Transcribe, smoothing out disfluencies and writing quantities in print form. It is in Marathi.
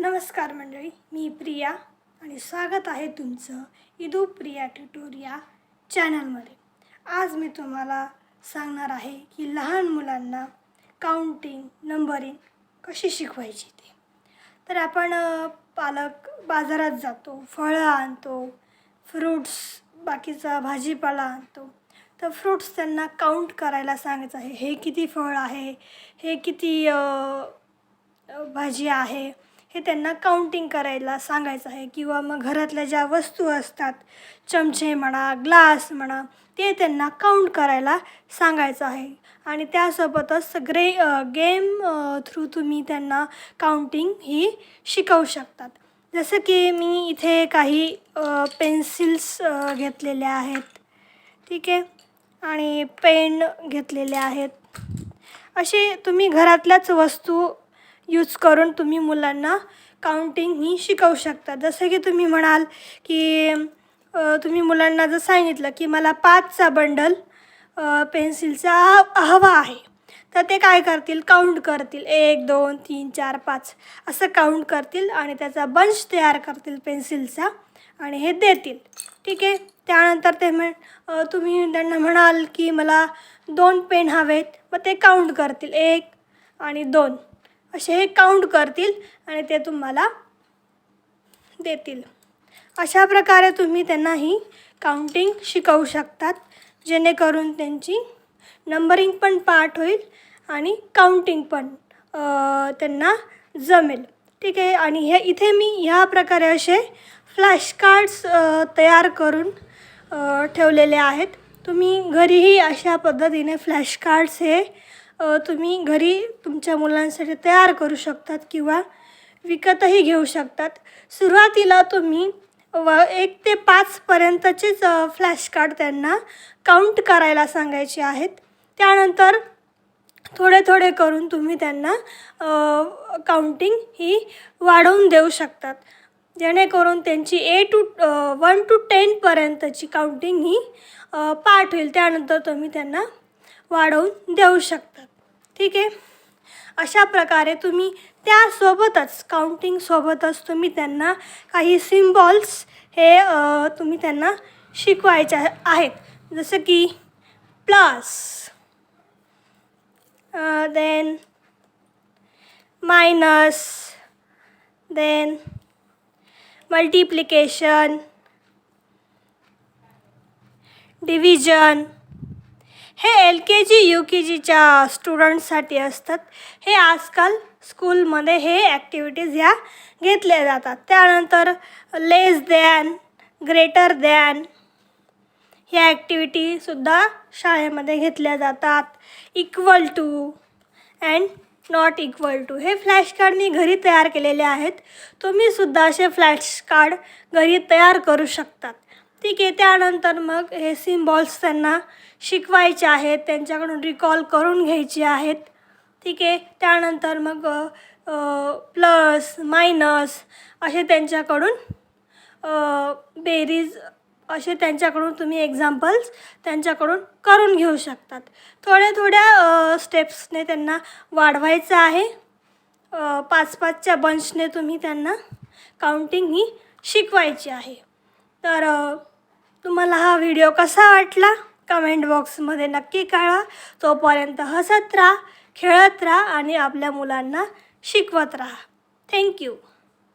नमस्कार मंडळी, मी प्रिया आणि स्वागत आहे तुमचं इदू प्रिया ट्युटोरिया चॅनलमध्ये। आज मी तुम्हाला सांगणार आहे की लहान मुलांना काउंटिंग नंबरिंग कशी शिकवायची ते। तर आपण पालक बाजारात जातो, फळं आणतो, फ्रूट्स बाकीचा भाजीपाला आणतो, तर फ्रूट्स त्यांना काउंट करायला सांगायचं आहे। हे किती फळ आहे, हे किती भाजी आहे, हे त्यांना काउंटिंग करायला सांगायचं आहे। किंवा मग घरातल्या ज्या वस्तू असतात, चमचे म्हणा, ग्लास म्हणा, ते त्यांना काउंट करायला सांगायचं आहे। आणि त्यासोबतच सगळे गेम थ्रू तुम्ही त्यांना काउंटिंग ही शिकवू शकतात। जसं की मी इथे काही पेन्सिल्स घेतलेल्या आहेत, ठीक आहे, आणि पेन घेतलेले आहेत। असे तुम्ही घरातल्याच वस्तू यूज करून तुम्ही मुलांना काउंटिंग ही शिकवू शकता। जसं की तुम्ही म्हणाल की तुम्ही मुलांना जर सांगितलं की मला 5चा बंडल पेन्सिलचा हवा आहे, तर ते काय करतील, काउंट करतील, 1 2 3 4 5 असं काउंट करतील आणि त्याचा बंच तयार करतील पेन्सिलचा आणि हे देतील, ठीक आहे। त्यानंतर तुम्ही त्यांना म्हणाल की मला 2 पेन हवेत, मग ते काउंट करतील, 1 आणि 2 असे हे काउंट करतील आणि ते तुम्हाला देतील। अशा प्रकारे तुम्ही त्यांना ही काउंटिंग शिकवू शकतात, जेणेकरून त्यांची नंबरिंग पण पाठ होईल आणि काउंटिंग पण त्यांना जमेल, ठीक आहे। आणि हे इथे मी ह्या प्रकारे असे फ्लॅश कार्ड्स तयार करून ठेवलेले आहेत। तुम्ही घरीही अशा पद्धतीने फ्लॅश कार्ड्स हे तुम्ही घरी तुमच्या मुलांसाठी तयार करू शकतात किंवा विकतही घेऊ शकतात। सुरुवातीला तुम्ही 1 ते 5 पर्यंतचेच फ्लॅश कार्ड त्यांना काउंट करायला सांगायचे आहेत। त्यानंतर थोडे थोडे करून तुम्ही त्यांना काउंटिंग ही वाढवून देऊ शकतात, जेणेकरून त्यांची 1 to 10 पर्यंतची काउंटिंग ही पाठ होईल। त्यानंतर तुम्ही त्यांना वाढवून देऊ शकतात, ठीक आहे। अशा प्रकारे तुम्ही त्यासोबतच काउंटिंगसोबतच तुम्ही त्यांना काही सिम्बॉल्स हे तुम्ही त्यांना शिकवायचे आहेत। जसं की plus, then minus, then multiplication, division. हे LKG UKGच्या स्टुडंट्ससाठी असतात। हे आजकाल स्कूलमध्ये हे ॲक्टिव्हिटीज ह्या घेतल्या जातात। त्यानंतर लेस दॅन, ग्रेटर दॅन ह्या ॲक्टिव्हिटीसुद्धा शाळेमध्ये घेतल्या जातात। Equal to and not equal to हे फ्लॅश कार्ड मी घरी तयार केलेले आहेत। तुम्हीसुद्धा असे फ्लॅश कार्ड घरी तयार करू शकतात, ठीक आहे। त्यानंतर मग हे सिम्बॉल्स त्यांना शिकवायचे आहेत, त्यांच्याकडून रिकॉल करून घ्यायचे आहेत, ठीक आहे। त्यानंतर मग प्लस, मायनस असे त्यांच्याकडून बेरीज असे त्यांच्याकडून तुम्ही एक्झाम्पल्स त्यांच्याकडून करून घेऊ शकतात। थोड्या स्टेप्सने त्यांना वाढवायचं आहे। 5-5च्या बंचने तुम्ही त्यांना काउंटिंग ही शिकवायची आहे। तर तुम्हाला हा व्हिडिओ कसा वाटला कमेंट बॉक्समध्ये नक्की कळवा। तोपर्यंत हसत राहा, खेळत राहा आणि आपल्या मुलांना शिकवत राहा। थँक्यू।